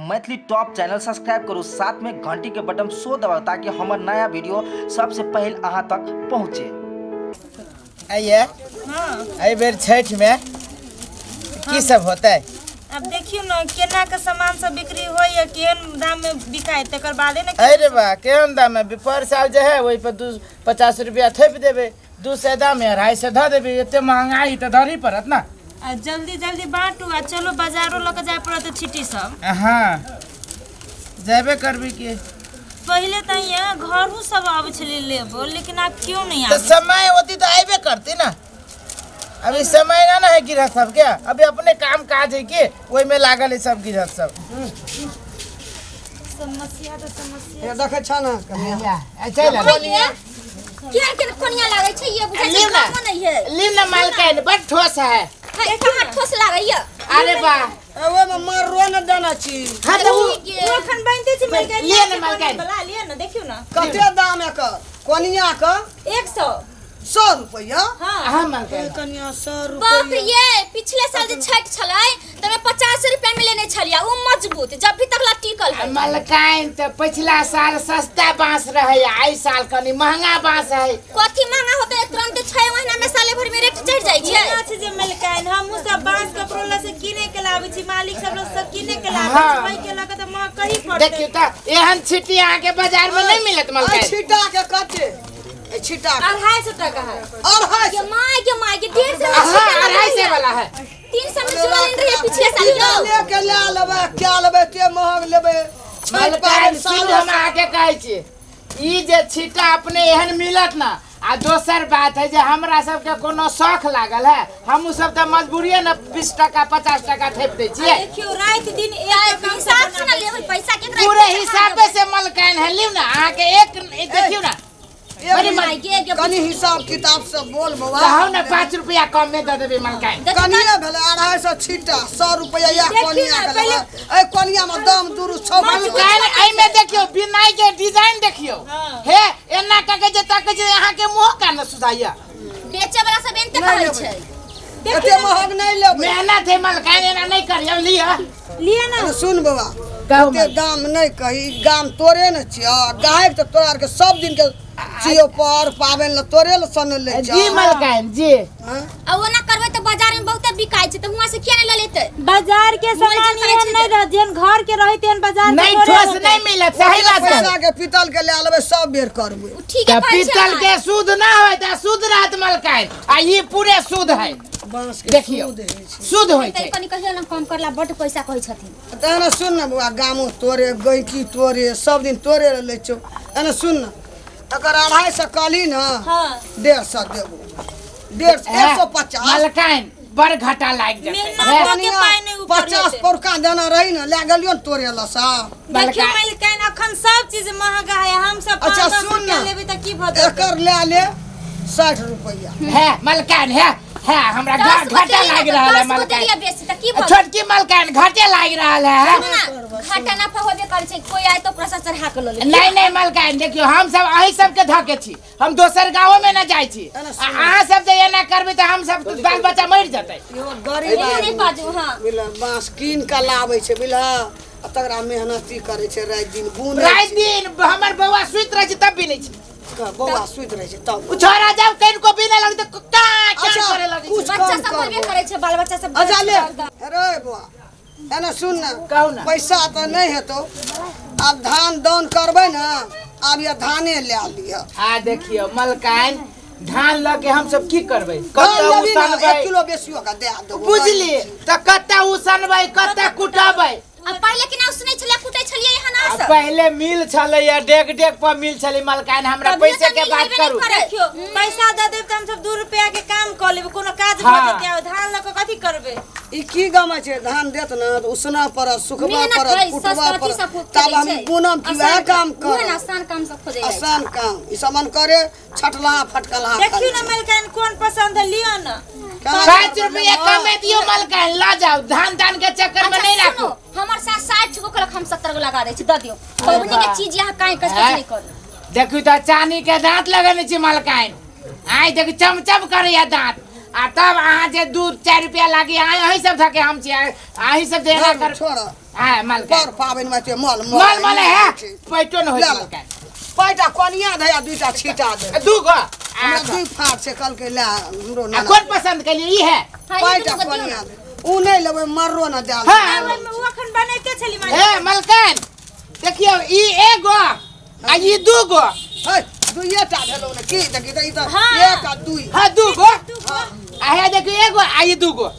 Maithili top channel subscribe करू, साथ में घंटी के बटन सो दबाओ ताकि हमार नया वीडियो सबसे पहले अहाँ तक पहुँचे। आइए अई बेर छठ में की सब होता है? अब देखियो न केना के सामान सब बिक्री होय या केहन दाम में बिकाय तकर बादे न। अरे बा केहन दाम में पर साल जे है वही पर 50 रुपया थेप देबे, 200 दाम में 250 ध देबे। एते महंगाई त धरी पड़त ना। जल्दी जल्दी बांटू आ चलो बाजारो लक जाय पड़त छिटी सब। हां जेबे करबी के पहले त यहाँ घरू सब आवे छले लेबो, लेकिन अब क्यों नहीं तो आवे? समय होती तो आइबे करती ना। अभी समय ना है गिरहत सब क्या, अभी अपने काम काज है के वही में लागल है सब गिरहत सब। समस्या तो समस्या ये देखे छ ना कन्या अच्छा लगा केहन केहन कोनिया लागे छै ये बुझै छै काम नहीं है। लीव ना मालकाइन बड़ ठोस है। कहाँ ठोस लागे ये? अरे बा ओए में मरो न देना छी। हां तो ओखन बनते छै मलकाइन। लिए न मलकाइन बला लिए न, देखियो न कते दाम है का कोनिया का? 100 रुपया। हां मलकाइन कन्या 100 बाप रुपया। ये पिछले साल जे छठ छलै तमे 50 रुपया में लेने छलिया, उ मजबूत जब भी तक ला टिकल है। मलकाइन तो पिछला साल सस्ता बांस रहे, आई साल कनी महंगा बांस है। कथि महंगा होते तुरंत 6 महीना में साले भर में रेट चढ़ जाय छै। केना छै जे मलकाइन हमहु सब बांस के प्रोला से किने के लाबै छी, मालिक सब लोग सब किने के लाबै छै, भाई के लक त म कहीं पड़ते। देखियो त एहन छिटी आहाँ के बाजार में नहीं मिलत मलकाइन। छिटा के कते ए छिटा 250 टका है। ये माय के 150 हां 250 वाला है। 300 में चुरा लेन रहे पिछले साल यो। लेके ले लेबे क्या लेबे ते महंग लेबे। मलकाइन साल हम आके कहै छी ई जे छिटा अपने एहन मिलत ना। आ दोसर बात है जे हमरा सब के कोनो शौक लागल है, हमहु सब त मजबूरीए न 20 टका 50 टका थेप दे छिए। देखियो रात दिन हिसाब से ना लेबै पैसा केकरा पूरे हिसाब से मलकाइन है। लिव ना आहाँ के एक देखियो ना बड़ी माई के कनी हिसाब किताब से बोल बाबा। कहौ ना 5 रुपया कम में दे देबे मलकाइन। कनिया भेले 250 छिटा 100 रुपया या कोनिया के लेबे। ए कोनिया में दाम दूर 6 मलकाइन एई में देखियो बिनाई के डिजाइन देखियो। हे एना के जे तक जे यहाँ के मुंह का न सुधाइया। बेचे वाला सब एनते कहै छै। एते महंग नहीं लेबे। मेहनत है मलकाइन, एना नहीं करियो। लिया ना सुन बाबा कहू एते दाम नहीं कही, गाम तोरे न छिया गायक त तोरा के सब दिन के चियो पर पावन ल तोरे ल सन ले जा। जी मलकाइन जी। आ ओना करबै त बाजार में बहुते बिकाय छै त हुआ से किया न ल लेते? बाजार के सामान एहन नहीं रह जेन घर के रहे तेन बाजार नहीं ठोस नहीं मिलत। सही बात है। पैसा के पीतल के ले लेबे सब बेर करबे। ठीक है पीतल के शुद्ध ना होय त शुद्ध रहत मलकाइन, आ ये पूरे शुद्ध है। बांस के देखियो शुद्ध होय तै छै। कनी कहियो न कम करला बड पैसा कहै छथिन। एना सुन न बुआ गामो तोरे गैची तोरे सब दिन तोरे ले छो। एना सुन न अगर 250 काली न हां 150 देबो। 150 मलकाइन बड़ घाटा लाग जाते मेहनत के पाई नहीं ऊपर 50 पोरका देना रही न ले गेलियो न तोरे ल सा। देखियो मलकाइन अखन सब चीज महंगा है, हम सब अच्छा 500 सुन रुपया न लेबे त की भत एकर ले 60 रुपया है मलकाइन है हमरा घाटा लाग रहा है मलकाइन। बेसी त की भत? छोटकी मलकाइन घाटे लाग रहा है। घाटा ना होबे करे छै, कोई आए तो प्रशा चढ़ा के ल ले। नहीं मलकाइन देखियो हम सब अही सब के धके छी, हम दोसर गांव में ना जाय छी। अहाँ सब जे एना करबे त हम सब बाल बच्चा मर जतै। यो गरीब नहीं बाजू हां। बिल बांस कीन के लाबै छै बिल तकरा मेहनती करे छै रात दिन बुन रात दिन हमर बौआ सुइत रहे छै तब भी नहीं छी। बौआ सुइत रहे छै तब छोरा जब कहीं को बिना लगे तो का अच्छा, करे लगे। कुछ बच्चा कम सब कर बोलबे करे छै, बाल बच्चा सब अच्छा ले रे बुआ एना सुन न कहू ना पैसा तो नहीं है तो अब धान दान करबे न, अब ये धाने ले लिया। आ देखियो मलकाइन धान लगे हम सब की करबै? धान कत्ता लेबी न उसनबै 1 किलो बेसियो का दे देबो। बुझली त कत्ता उसनबै कत्ता कुटबै। अब पहले कि ना उसने छलिया कुटै छलिया यहाँ ना सब। पहले मिल छले या डेग डेग पर मिल छले मलकाइन। हमरा पैसे के बात करू। देखियो पैसा दे देब त हम सब 2 रुपया के काम क लेब, कोनो काज हाँ। भ जेतै। धान ल के कथि करबे? ई की गम छै धान देत न तो उसना पर सुखबा मेहनत पर करे, कुटबा सस्ता पर की सब तब हम पूनम की वह काम कर। आसान काम सब खोजे जाय। आसान काम ई सामान करे छटला फटकला। देखियो ना मलकाइन कोन पसंद है लियो ना। 5 रुपया कम दियो मलकाइन, ला जाओ। धान के चक्कर में नहीं राखो। हमर साथ 60 गो कलक हम 70 गो लगा दै छी द दियो। बबनी के चीज यहाँ काहे कष्ट नहीं करू। देखियो त चांदी के दांत लगने छी मलकाइन। आइ देख चमचम करे या दांत। आ तब अहाँ जे 2-4 रुपया लागी अहीं सब धके हम छी अहीं सब देना कर। छोड़ हां मलकान पर पाबन में मल मल मल है पैटो न होई ले ले। मलकान पैटा कोनिया धया दुइटा छिटा दे दू गो हमरा दुई फाट से कल के ला हमरो आ ना कौन पसंद के लिए ई है पैटा कोनिया उ नहीं लेबै मर्रो ना डाल हां वो अखन बने के छली मालिक ए मलकान देखियो ई एगो आ ई दू गो है दुइटा भेलो ने की देखि त ई त हाँ। एक आ दुई हां दू गो आ हे देखियो एगो आ ई दू गो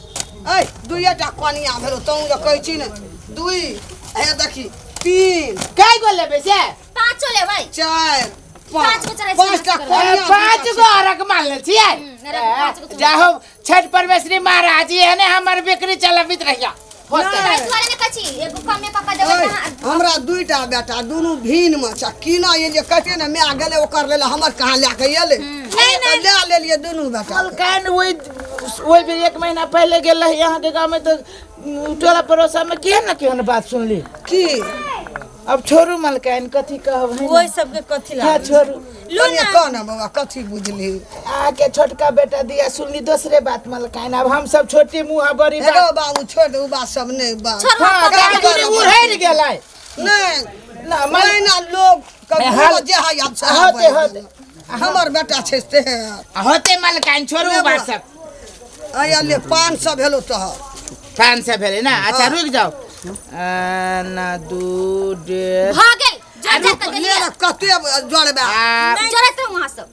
है दुइटा कोनिया भेलो तौ जे कहै छी ने दुई हे देखी तीन काय गो लेबे से पाँचो ले भाई चार पाँच को चढ़ाई पाँचटा छी। कोनिया पांच गो रक मान ले छियै अरे पाँच गो जाहो छठ परमेश्वरी महाराज जी है ने हमर बिक्री चलबित रहिया होते तोरा दुआरे में कची एगो कम में पापा देबे कहां हमरा दुइटा बेटा दुनू भीन में छ कीना ये जे कते ने मैं गेले ओकर लेल हमर कहां लेके एले नहीं ले लेलिए दुनू बेटा मलकान वही भी एक महीना पहले गेल रही यहाँ के गाँव में तो टोला पड़ोसा में केहन बात सुनली की अब छोड़ू मलकान कथी कहब है ओइ सब के कथी हाँ लाग छोड़ू कनिया कह ना बाबा कथी बुझली आके छोटका बेटा दिया सुनली दूसरे बात मलकान अब हम सब छोटी मुँह बड़ी हेलो बात बाबू छोड़ दे उ बात सब नहीं बात हाँ गाड़ी उड़ैर गेलै नहीं ना महीना लोग कभी जे है अब होते होते हमर बेटा छै से होते मलकान छोड़ू बात सब आया ले 500 भेलो तो 500 भेलै ना अच्छा रुक जाओ ना दू डेढ़ भागल जा जा तक ले गेलिए कते जोड़बे चढ़त रहो वहां सब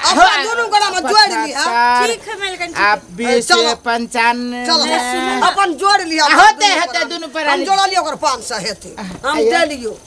अपन दुनू गोड़ा में जोड़ लिया ठीक है मलकन आप 20 चलो। 95 चलो अपन जोड़ लिया होते होते दुनू पर हम जोड़ लियो ओकर 500 हेते हम दे लियो